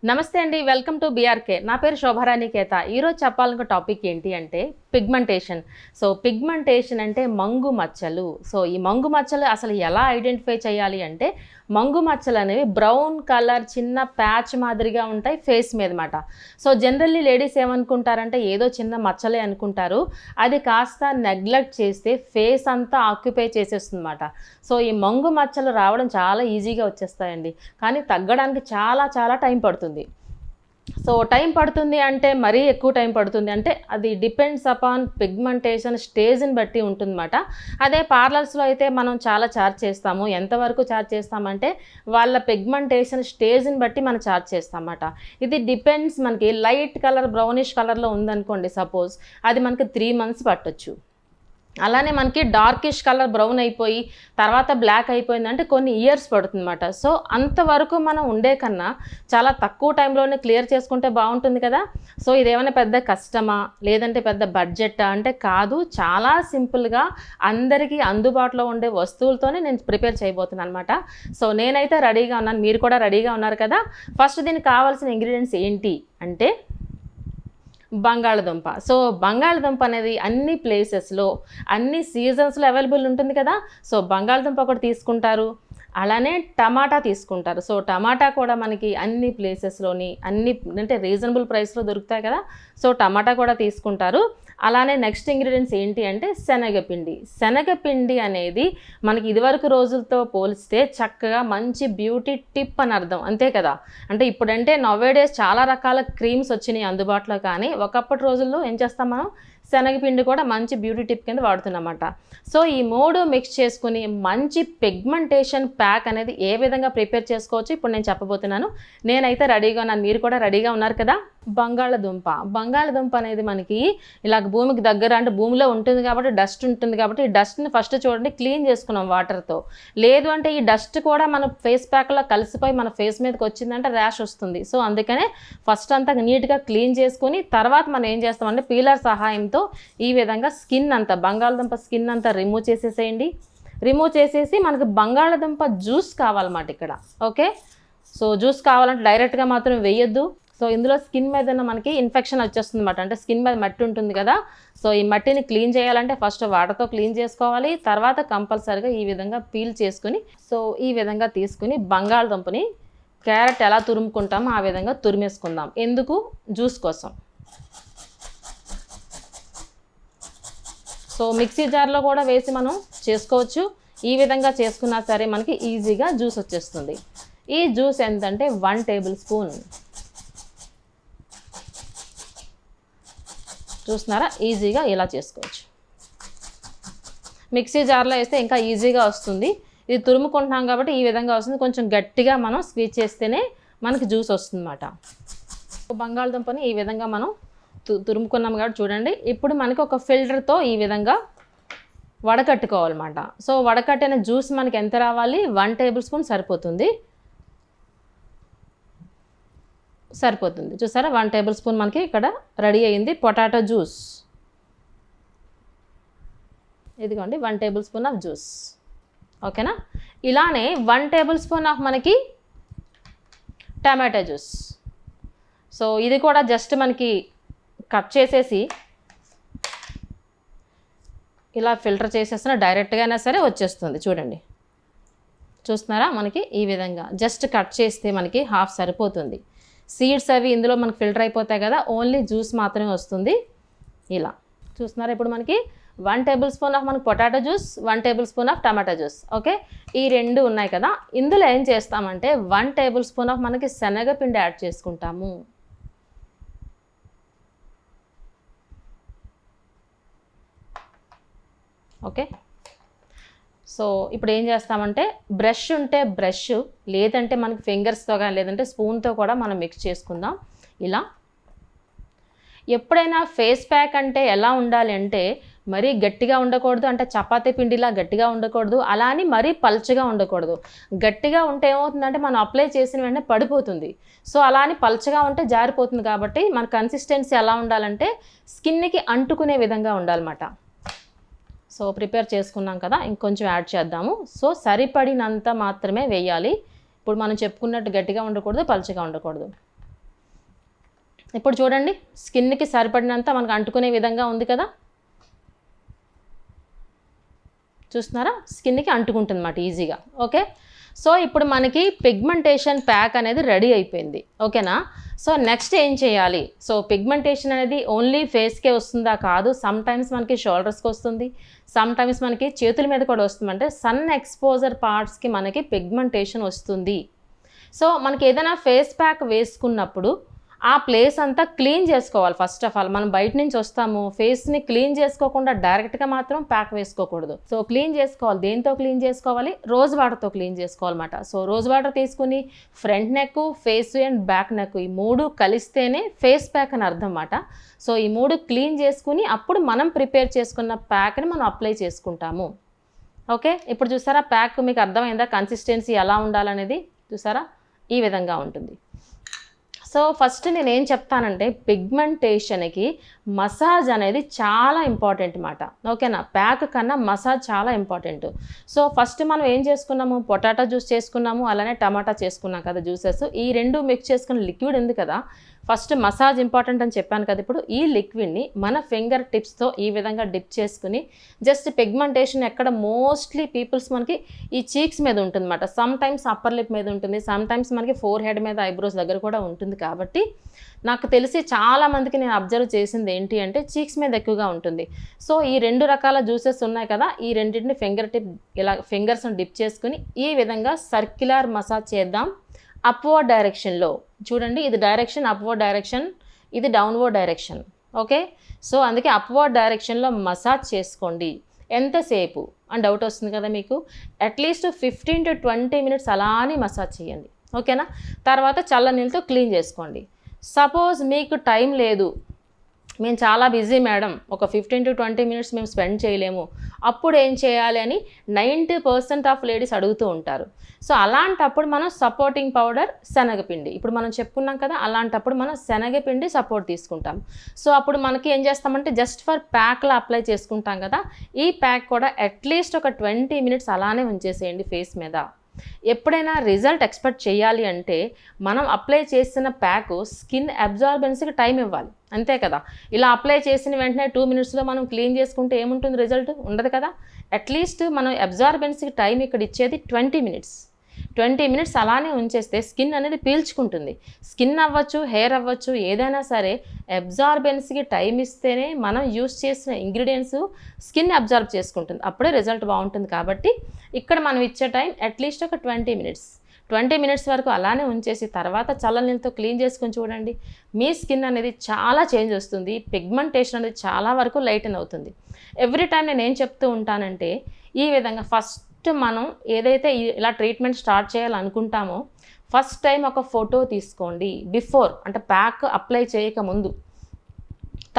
నమస్తే అండి, welcome to BRK. నా పేరు శోభారాణి కేత. ఈరోజు చెప్పాలనుకున్న టాపిక్ ఏంటి అంటే పిగ్మెంటేషన్. సో పిగ్మెంటేషన్ అంటే మంగు మచ్చలు. సో ఈ మంగు మచ్చలు అసలు ఎలా ఐడెంటిఫై చేయాలి అంటే, మంగు మచ్చలు అనేవి బ్రౌన్ కలర్ చిన్న ప్యాచ్ మాదిరిగా ఉంటాయి ఫేస్ మీద మాట. సో జనరల్లీ లేడీస్ ఏమనుకుంటారంటే ఏదో చిన్న మచ్చలే అనుకుంటారు. అది కాస్త నెగ్లెక్ట్ చేస్తే ఫేస్ అంతా ఆక్యుపై చేసేస్తుంది అన్నమాట. సో ఈ మంగు మచ్చలు రావడం చాలా ఈజీగా వచ్చేస్తాయండి, కానీ తగ్గడానికి చాలా టైం పడుతుంది. సో టైం పడుతుంది అంటే మరీ ఎక్కువ టైం పడుతుంది అంటే అది డిపెండ్స్ అపాన్ పిగ్మెంటేషన్ స్టేజ్ని బట్టి ఉంటుందన్నమాట. అదే పార్లర్స్లో అయితే మనం చాలా ఛార్జ్ చేస్తాము. ఎంతవరకు ఛార్జ్ చేస్తామంటే వాళ్ళ పిగ్మెంటేషన్ స్టేజ్ని బట్టి మనం ఛార్జ్ చేస్తామన్నమాట. ఇది డిపెండ్స్. మనకి లైట్ కలర్ బ్రౌనిష్ కలర్లో ఉందనుకోండి సపోజ్, అది మనకి 3 months పట్టొచ్చు. అలానే మనకి డార్కిష్ కలర్ బ్రౌన్ అయిపోయి తర్వాత బ్లాక్ అయిపోయిందంటే కొన్ని ఇయర్స్ పడుతుందన్నమాట. సో అంతవరకు మనం ఉండే కన్నా చాలా తక్కువ టైంలోనే క్లియర్ చేసుకుంటే బాగుంటుంది కదా. సో ఇదేమైనా పెద్ద కష్టమా లేదంటే పెద్ద బడ్జెట్టా అంటే కాదు, చాలా సింపుల్గా అందరికీ అందుబాటులో ఉండే వస్తువులతోనే నేను ప్రిపేర్ చేయబోతున్నాను అనమాట. సో నేనైతే రెడీగా ఉన్నాను, మీరు కూడా రెడీగా ఉన్నారు కదా. ఫస్ట్ దీనికి కావాల్సిన ఇంగ్రీడియంట్స్ ఏంటి అంటే బంగాళదుంప. సో బంగాళదుంప అనేది అన్ని ప్లేసెస్లో అన్ని సీజన్స్లో అవైలబుల్ ఉంటుంది కదా. సో బంగాళదుంప ఒకటి తీసుకుంటారు, అలానే టమాటా తీసుకుంటారు. సో టమాటా కూడా మనకి అన్ని ప్లేసెస్లోని అన్ని అంటే రీజనబుల్ ప్రైస్లో దొరుకుతాయి కదా. సో టమాటా కూడా తీసుకుంటారు. అలానే నెక్స్ట్ ఇంగ్రీడియంట్స్ ఏంటి అంటే శనగపిండి. శనగపిండి అనేది మనకి ఇదివరకు రోజులతో పోలిస్తే చక్కగా మంచి బ్యూటీ టిప్ అని అర్థం, అంతే కదా. అంటే ఇప్పుడంటే నవేడేస్ చాలా రకాల క్రీమ్స్ వచ్చినాయి అందుబాటులో, కానీ ఒకప్పటి రోజుల్లో ఏం చేస్తాం మనం, శనగపిండి కూడా మంచి బ్యూటీ టిప్ కింద వాడుతున్నమాట. సో ఈ 3 మిక్స్ చేసుకుని మంచి పిగ్మెంటేషన్ ప్యాక్ అనేది ఏ విధంగా ప్రిపేర్ చేసుకోవచ్చు ఇప్పుడు నేను చెప్పబోతున్నాను. నేనైతే రెడీగా ఉన్నాను, మీరు కూడా రెడీగా ఉన్నారు కదా. బంగాళదుంప అనేది మనకి ఇలా భూమికి దగ్గర అంటే భూమిలో ఉంటుంది కాబట్టి డస్ట్ ఉంటుంది కాబట్టి ఈ డస్ట్ని ఫస్ట్ చూడండి క్లీన్ చేసుకున్నాం వాటర్తో. లేదు అంటే ఈ డస్ట్ కూడా మన ఫేస్ ప్యాక్లో కలిసిపోయి మన ఫేస్ మీదకి వచ్చిందంటే ర్యాష్ వస్తుంది. సో అందుకనే ఫస్ట్ అంతా నీట్గా క్లీన్ చేసుకుని తర్వాత మనం ఏం చేస్తామంటే పీలర్ సహాయంతో ఈ విధంగా స్కిన్ అంతా బంగాళదుంప స్కిన్ అంతా రిమూవ్ చేసేసేయండి. రిమూవ్ చేసేసి మనకి బంగాళదుంప జ్యూస్ కావాలన్నమాట ఇక్కడ. ఓకే, సో జ్యూస్ కావాలంటే డైరెక్ట్గా మాత్రం వేయొద్దు. సో ఇందులో స్కిన్ మీద మనకి ఇన్ఫెక్షన్ వచ్చేస్తుంది అన్నమాట. అంటే స్కిన్ మీద మట్టి ఉంటుంది కదా. సో ఈ మట్టిని క్లీన్ చేయాలంటే ఫస్ట్ వాటర్తో క్లీన్ చేసుకోవాలి, తర్వాత కంపల్సరీగా ఈ విధంగా పీల్ చేసుకుని సో ఈ విధంగా తీసుకుని బంగాళదుంపని క్యారెట్ ఎలా తురుముకుంటామో ఆ విధంగా తురిమేసుకుందాం. ఎందుకు? జ్యూస్ కోసం. సో మిక్సీ జార్లో కూడా వేసి మనం చేసుకోవచ్చు. ఈ విధంగా చేసుకున్నా సరే మనకి ఈజీగా జ్యూస్ వచ్చేస్తుంది. ఈ జ్యూస్ ఎంతంటే 1 tablespoon. చూస్తున్నారా, ఈజీగా ఇలా చేసుకోవచ్చు. మిక్సీ జార్లో వేస్తే ఇంకా ఈజీగా వస్తుంది. ఇది తురుముకుంటున్నాం కాబట్టి ఈ విధంగా వస్తుంది. కొంచెం గట్టిగా మనం స్క్వీజ్ చేస్తేనే మనకి జ్యూస్ వస్తుంది అన్నమాట. బంగాళదుంపని ఈ విధంగా మనం తురుముకున్నాం కాబట్టి చూడండి. ఇప్పుడు మనకి ఒక ఫిల్టర్తో ఈ విధంగా వడకట్టుకోవాలన్నమాట. సో వడకట్టిన జ్యూస్ మనకి ఎంత రావాలి, 1 tablespoon సరిపోతుంది. చూసారా, 1 tablespoon మనకి ఇక్కడ రెడీ అయ్యింది పొటాటో జ్యూస్. ఇదిగోండి 1 tablespoon ఆఫ్ జ్యూస్. ఓకేనా. ఇలానే 1 tablespoon ఆఫ్ మనకి టమాటా జ్యూస్. సో ఇది కూడా జస్ట్ మనకి కట్ చేసేసి ఇలా ఫిల్టర్ చేసేసిన డైరెక్ట్గా అయినా సరే వచ్చేస్తుంది. చూడండి, చూస్తున్నారా, మనకి ఈ విధంగా జస్ట్ కట్ చేస్తే మనకి హాఫ్ సరిపోతుంది. సీడ్స్ అవి ఇందులో మనకి ఫిల్టర్ అయిపోతాయి కదా, ఓన్లీ జ్యూస్ మాత్రమే వస్తుంది. ఇలా చూస్తున్నారా. ఇప్పుడు మనకి 1 tablespoon ఆఫ్ మనకి potato juice, 1 tablespoon of tomato juice. Okay, ఈ 2 ఉన్నాయి కదా. ఇందులో ఏం చేస్తామంటే 1 tablespoon ఆఫ్ మనకి శనగపిండి యాడ్ చేసుకుంటాము. ఓకే, సో ఇప్పుడు ఏం చేస్తామంటే బ్రష్ ఉంటే బ్రష్, లేదంటే మనకి ఫింగర్స్తో కానీ లేదంటే స్పూన్తో కూడా మనం మిక్స్ చేసుకుందాం. ఇలా ఎప్పుడైనా ఫేస్ ప్యాక్ అంటే ఎలా ఉండాలి అంటే మరీ గట్టిగా ఉండకూడదు, అంటే చపాతీ పిండిలా గట్టిగా ఉండకూడదు, అలా అని మరీ పల్చగా ఉండకూడదు. గట్టిగా ఉంటే ఏమవుతుందంటే మనం అప్లై చేసిన వెంటనే పడిపోతుంది. సో అలా అని పల్చగా ఉంటే జారిపోతుంది. కాబట్టి మన కన్సిస్టెన్సీ ఎలా ఉండాలంటే స్కిన్కి అంటుకునే విధంగా ఉండాలన్నమాట. సో ప్రిపేర్ చేసుకున్నాం కదా, ఇంకొంచెం యాడ్ చేద్దాము. సో సరిపడినంత మాత్రమే వేయాలి. ఇప్పుడు మనం చెప్పుకున్నట్టు గట్టిగా ఉండకూడదు, పల్చగా ఉండకూడదు. ఇప్పుడు చూడండి, స్కిన్కి సరిపడినంత మనకు అంటుకునే విధంగా ఉంది కదా, చూస్తున్నారా, స్కిన్కి అంటుకుంటుంది అన్నమాట ఈజీగా. ఓకే, సో ఇప్పుడు మనకి పిగ్మెంటేషన్ ప్యాక్ అనేది రెడీ అయిపోయింది. ఓకేనా, సో నెక్స్ట్ ఏం చేయాలి? సో పిగ్మెంటేషన్ అనేది ఓన్లీ ఫేస్కే వస్తుందా? కాదు, సమ్ టైమ్స్ మనకి షోల్డర్స్కి వస్తుంది, సమ్ టైమ్స్ మనకి చేతుల మీద కూడా వస్తుంది. అంటే సన్ ఎక్స్పోజర్ పార్ట్స్కి మనకి పిగ్మెంటేషన్ వస్తుంది. సో మనకి ఏదైనా ఫేస్ ప్యాక్ వేసుకున్నప్పుడు ఆ ప్లేస్ అంతా క్లీన్ చేసుకోవాలి. ఫస్ట్ ఆఫ్ ఆల్ మనం బయట నుంచి వస్తాము, ఫేస్ని క్లీన్ చేసుకోకుండా డైరెక్ట్గా మాత్రం ప్యాక్ వేసుకోకూడదు. సో క్లీన్ చేసుకోవాలి. దేంతో క్లీన్ చేసుకోవాలి? రోజ్ వాటర్తో క్లీన్ చేసుకోవాలన్నమాట. సో రోజ్ వాటర్ తీసుకుని front neck, face and back neck ఈ 3 కలిస్తేనే ఫేస్ ప్యాక్ అని అర్థం అన్నమాట. సో ఈ 3 క్లీన్ చేసుకుని అప్పుడు మనం ప్రిపేర్ చేసుకున్న ప్యాక్ని మనం అప్లై చేసుకుంటాము. ఓకే, ఇప్పుడు చూసారా ప్యాక్ మీకు అర్థమైందా? కన్సిస్టెన్సీ ఎలా ఉండాలనేది చూసారా, ఈ విధంగా ఉంటుంది. సో ఫస్ట్ నేను ఏం చెప్తానంటే, పిగ్మెంటేషన్కి మసాజ్ అనేది చాలా ఇంపార్టెంట్ మాట. ఓకేనా, ప్యాక్ కన్నా మసాజ్ చాలా ఇంపార్టెంట్. సో ఫస్ట్ మనం ఏం చేసుకున్నాము? పొటాటో జ్యూస్ చేసుకున్నాము, అలానే టమాటా చేసుకున్నాం కదా జ్యూసెస్. ఈ 2 మిక్స్ చేసుకున్న లిక్విడ్ ఉంది కదా, ఫస్ట్ మసాజ్ ఇంపార్టెంట్ అని చెప్పాను కదా. ఇప్పుడు ఈ లిక్విడ్ని మన ఫింగర్ టిప్స్తో ఈ విధంగా డిప్ చేసుకుని జస్ట్ పిగ్మెంటేషన్ ఎక్కడ మోస్ట్లీ పీపుల్స్ మనకి ఈ చీక్స్ మీద ఉంటుంది అన్నమాట. సమ్ టైమ్స్ అప్పర్ లిప్ మీద ఉంటుంది, సమ్ టైమ్స్ మనకి ఫోర్ హెడ్ మీద, ఐబ్రోస్ దగ్గర కూడా ఉంటుంది. కాబట్టి నాకు తెలిసి చాలామందికి నేను అబ్జర్వ్ చేసింది ఏంటి అంటే చీక్స్ మీద ఎక్కువగా ఉంటుంది. సో ఈ 2 రకాల జ్యూసెస్ ఉన్నాయి కదా, ఈ రెండింటిని ఫింగర్ టిప్ ఇలా ఫింగర్స్ని డిప్ చేసుకుని ఈ విధంగా సర్క్యులర్ మసాజ్ చేద్దాం అప్వర్డ్ డైరెక్షన్లో. చూడండి, ఇది డైరెక్షన్ అప్వర్డ్ డైరెక్షన్, ఇది డౌన్వర్డ్ డైరెక్షన్. ఓకే, సో అందుకే అప్వర్డ్ డైరెక్షన్లో మసాజ్ చేసుకోండి. ఎంతసేపు అని డౌట్ వస్తుంది కదా మీకు, అట్లీస్ట్ 15 to 20 minutes అలానే మసాజ్ చేయండి. ఓకేనా, తర్వాత చల్ల నీళ్ళతో క్లీన్ చేసుకోండి. సపోజ్ మీకు టైం లేదు, మేము చాలా బిజీ మేడం, ఒక 15 to 20 minutes మేము స్పెండ్ చేయలేము, అప్పుడు ఏం చేయాలి అని 90% ఆఫ్ లేడీస్ అడుగుతూ ఉంటారు. సో అలాంటప్పుడు మనం సపోర్టింగ్ పౌడర్ శనగపిండి, ఇప్పుడు మనం చెప్పుకున్నాం కదా, అలాంటప్పుడు మనం శనగపిండి సపోర్ట్ తీసుకుంటాం. సో అప్పుడు మనకి ఏం చేస్తామంటే జస్ట్ ఫర్ ప్యాక్లో అప్లై చేసుకుంటాం కదా, ఈ ప్యాక్ కూడా అట్లీస్ట్ ఒక 20 minutes అలానే ఉంచేసేయండి ఫేస్ మీద. ఎప్పుడైనా రిజల్ట్ ఎక్స్పెక్ట్ చేయాలి అంటే మనం అప్లై చేసిన ప్యాక్ స్కిన్ అబ్జార్బెన్స్కి టైం ఇవ్వాలి, అంతే కదా. ఇలా అప్లై చేసిన వెంటనే 2 minutesలో మనం క్లీన్ చేసుకుంటే ఏముంటుంది? రిజల్ట్ ఉండదు కదా. అట్లీస్ట్ మనం అబ్జార్బెన్స్కి టైం ఇక్కడ ఇచ్చేది 20 minutes. 20 minutes అలానే ఉంచేస్తే స్కిన్ అనేది పీల్చుకుంటుంది. స్కిన్ అవ్వచ్చు, హెయిర్ అవ్వచ్చు, ఏదైనా సరే అబ్జార్బెన్స్కి టైం ఇస్తేనే మనం యూస్ చేసిన ఇంగ్రీడియంట్స్ స్కిన్ అబ్జార్బ్ చేసుకుంటుంది, అప్పుడే రిజల్ట్ బాగుంటుంది. కాబట్టి ఇక్కడ మనం ఇచ్చే టైం అట్లీస్ట్ ఒక 20 minutes. 20 minutes వరకు అలానే ఉంచేసి తర్వాత చల్లనీళ్ళతో క్లీన్ చేసుకొని చూడండి, మీ స్కిన్ అనేది చాలా చేంజ్ వస్తుంది. పిగ్మెంటేషన్ అనేది చాలా వరకు లైటన్ అవుతుంది. ఎవ్రీ టైం నేను ఏం చెప్తూ ఉంటానంటే, ఈ విధంగా ఫస్ట్ మనం ఏదైతే ఇలా ట్రీట్మెంట్ స్టార్ట్ చేయాలనుకుంటామో ఫస్ట్ టైం ఒక ఫోటో తీసుకోండి, బిఫోర్ అంటే ప్యాక్ అప్లై చేయకముందు.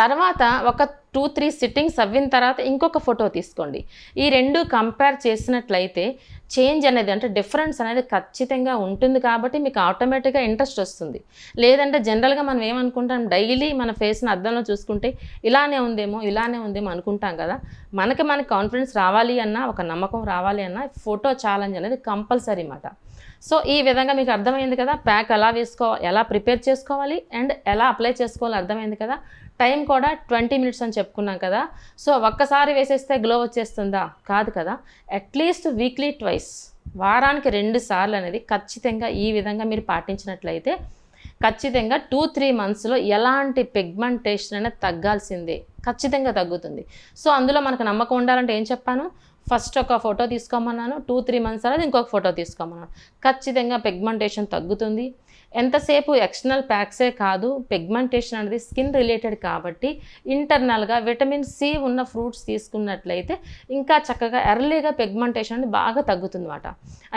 తర్వాత ఒక 2-3 సిట్టింగ్స్ అవ్విన తర్వాత ఇంకొక ఫోటో తీసుకోండి. ఈ 2 కంపేర్ చేసినట్లయితే చేంజ్ అనేది అంటే డిఫరెన్స్ అనేది ఖచ్చితంగా ఉంటుంది. కాబట్టి మీకు ఆటోమేటిక్గా ఇంట్రెస్ట్ వస్తుంది. లేదంటే జనరల్గా మనం ఏమనుకుంటాం, డైలీ మన ఫేస్ని అద్దంలో చూసుకుంటే ఇలానే ఉందేమో అనుకుంటాం కదా. మనకి కాన్ఫిడెన్స్ రావాలి అన్నా, ఒక నమ్మకం రావాలి అన్నా ఫోటో ఛాలెంజ్ అనేది కంపల్సరీ అన్నమాట. సో ఈ విధంగా మీకు అర్థమైంది కదా, ప్యాక్ ఎలా ప్రిపేర్ చేసుకోవాలి అండ్ ఎలా అప్లై చేసుకోవాలి అర్థమైంది కదా. టైం కూడా 20 minutes అని చెప్పుకున్నాం కదా. సో ఒక్కసారి వేసేస్తే గ్లో వచ్చేస్తుందా? కాదు కదా. అట్లీస్ట్ వీక్లీ ట్వైస్, వారానికి 2 సార్లు అనేది ఖచ్చితంగా ఈ విధంగా మీరు పాటించినట్లయితే ఖచ్చితంగా 2-3 monthsలో ఎలాంటి పిగ్మెంటేషన్ అనేది తగ్గాల్సిందే, ఖచ్చితంగా తగ్గుతుంది. సో అందులో మనకు నమ్మకం ఉండాలంటే ఏం చెప్పాను, ఫస్ట్ ఒక ఫోటో తీసుకోమన్నాను, 2-3 months అనేది ఇంకొక ఫోటో తీసుకోమన్నాను. ఖచ్చితంగా పిగ్మెంటేషన్ తగ్గుతుంది. ఎంతసేపు ఎక్స్టర్నల్ ప్యాక్సే కాదు, పిగ్మెంటేషన్ అనేది స్కిన్ రిలేటెడ్ కాబట్టి ఇంటర్నల్గా విటమిన్ సి ఉన్న ఫ్రూట్స్ తీసుకున్నట్లయితే ఇంకా చక్కగా ఎర్లీగా పిగ్మెంటేషన్ అనేది బాగా తగ్గుతుంది అన్నమాట.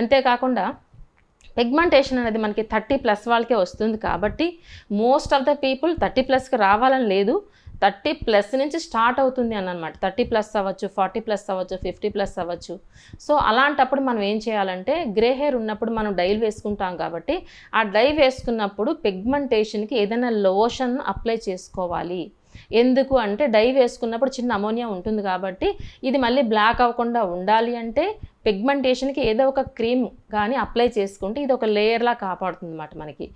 అంతేకాకుండా పిగ్మెంటేషన్ అనేది మనకి 30+ వాళ్ళకే వస్తుంది కాబట్టి మోస్ట్ ఆఫ్ ద పీపుల్ 30+కి రావాలని లేదు, 30+ నుంచి స్టార్ట్ అవుతుంది అన్నమాట. 30+ అవ్వచ్చు, 40+ అవ్వచ్చు, 50+ అవ్వచ్చు. సో అలాంటప్పుడు మనం ఏం చేయాలంటే, గ్రే హెయిర్ ఉన్నప్పుడు మనం డైల్ వేసుకుంటాం కాబట్టి ఆ డై వేసుకున్నప్పుడు పిగ్మెంటేషన్కి ఏదైనా లోషన్ అప్లై చేసుకోవాలి. ఎందుకు అంటే డై వేసుకున్నప్పుడు చిన్న అమోనియా ఉంటుంది కాబట్టి ఇది మళ్ళీ బ్లాక్ అవ్వకుండా ఉండాలి అంటే పిగ్మెంటేషన్కి ఏదో ఒక క్రీమ్ కానీ అప్లై చేసుకుంటే ఇది ఒక లేయర్లా కాపాడుతుంది అన్నమాట మనకి.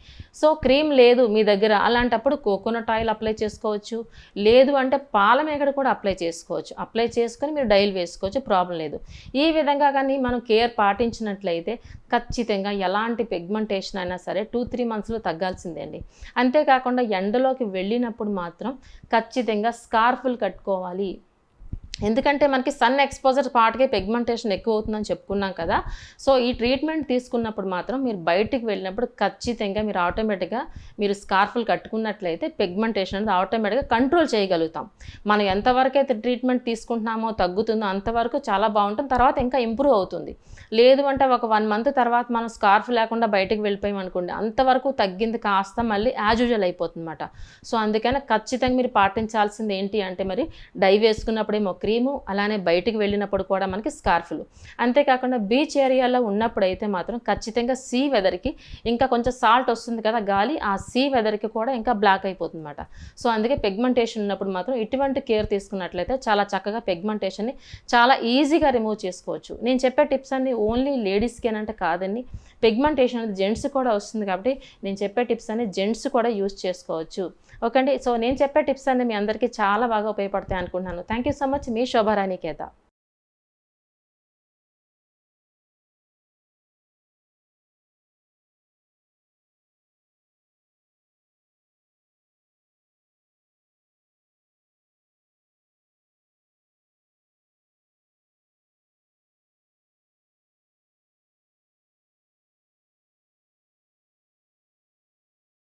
సో క్రీమ్ లేదు మీ దగ్గర, అలాంటప్పుడు కోకోనట్ ఆయిల్ అప్లై చేసుకోవచ్చు, లేదు అంటే పాలమేగడ కూడా అప్లై చేసుకోవచ్చు. అప్లై చేసుకొని మీరు డైలీ వేసుకోవచ్చు, ప్రాబ్లం లేదు. ఈ విధంగా కానీ మనం కేర్ పాటించినట్లయితే ఖచ్చితంగా ఎలాంటి పిగ్మెంటేషన్ అయినా సరే 2-3 మంత్స్లో తగ్గాల్సిందే అండి. అంతేకాకుండా ఎండలోకి వెళ్ళినప్పుడు మాత్రం ఖచ్చితంగా స్కార్ఫులు కట్టుకోవాలి. ఎందుకంటే మనకి సన్ ఎక్స్పోజర్ పార్ట్కే పిగ్మెంటేషన్ ఎక్కువ అవుతుందని చెప్పుకున్నాం కదా. సో ఈ ట్రీట్మెంట్ తీసుకున్నప్పుడు మాత్రం మీరు బయటికి వెళ్ళినప్పుడు ఖచ్చితంగా మీరు ఆటోమేటిక్గా మీరు స్కార్ఫులు కట్టుకున్నట్లయితే పిగ్మెంటేషన్ అనేది ఆటోమేటిక్గా కంట్రోల్ చేయగలుగుతాం. మనం ఎంతవరకు అయితే ట్రీట్మెంట్ తీసుకుంటున్నామో తగ్గుతుందో అంతవరకు చాలా బాగుంటుంది, తర్వాత ఇంకా ఇంప్రూవ్ అవుతుంది. లేదు అంటే ఒక 1 మంత్ తర్వాత మనం స్కార్ఫ్ లేకుండా బయటికి వెళ్ళిపోయాం అనుకోండి, అంతవరకు తగ్గింది కాస్త మళ్ళీ యాజ్ యూజువల్ అయిపోతుంది అన్నమాట. సో అందుకని ఖచ్చితంగా మీరు పాటించాల్సింది ఏంటి అంటే మరి డై వేసుకున్నప్పుడేమో క్రీము, అలానే బయటికి వెళ్ళినప్పుడు కూడా మనకి స్కార్ఫులు. అంతేకాకుండా బీచ్ ఏరియాలో ఉన్నప్పుడైతే మాత్రం ఖచ్చితంగా సీ వెదర్కి ఇంకా కొంచెం సాల్ట్ వస్తుంది కదా గాలి, ఆ సీ వెదర్కి కూడా ఇంకా బ్లాక్ అయిపోతుంది అన్నమాట. సో అందుకే పిగ్మెంటేషన్ ఉన్నప్పుడు మాత్రం ఇటువంటి కేర్ తీసుకున్నట్లయితే చాలా చక్కగా పిగ్మెంటేషన్ని చాలా ఈజీగా రిమూవ్ చేసుకోవచ్చు. నేను చెప్పే టిప్స్ అన్ని ఓన్లీ లేడీస్కి అంటే కాదండి, పిగ్మెంటేషన్ అనేది జెంట్స్ కూడా వస్తుంది కాబట్టి నేను చెప్పే టిప్స్ అన్ని జెంట్స్ కూడా యూజ్ చేసుకోవచ్చు. ఓకే అండి. సో నేను చెప్పే టిప్స్ అన్ని మీ అందరికీ చాలా బాగా ఉపయోగపడతాయి అనుకుంటున్నాను. Thank you so much. మీ శోభారాణి కేత.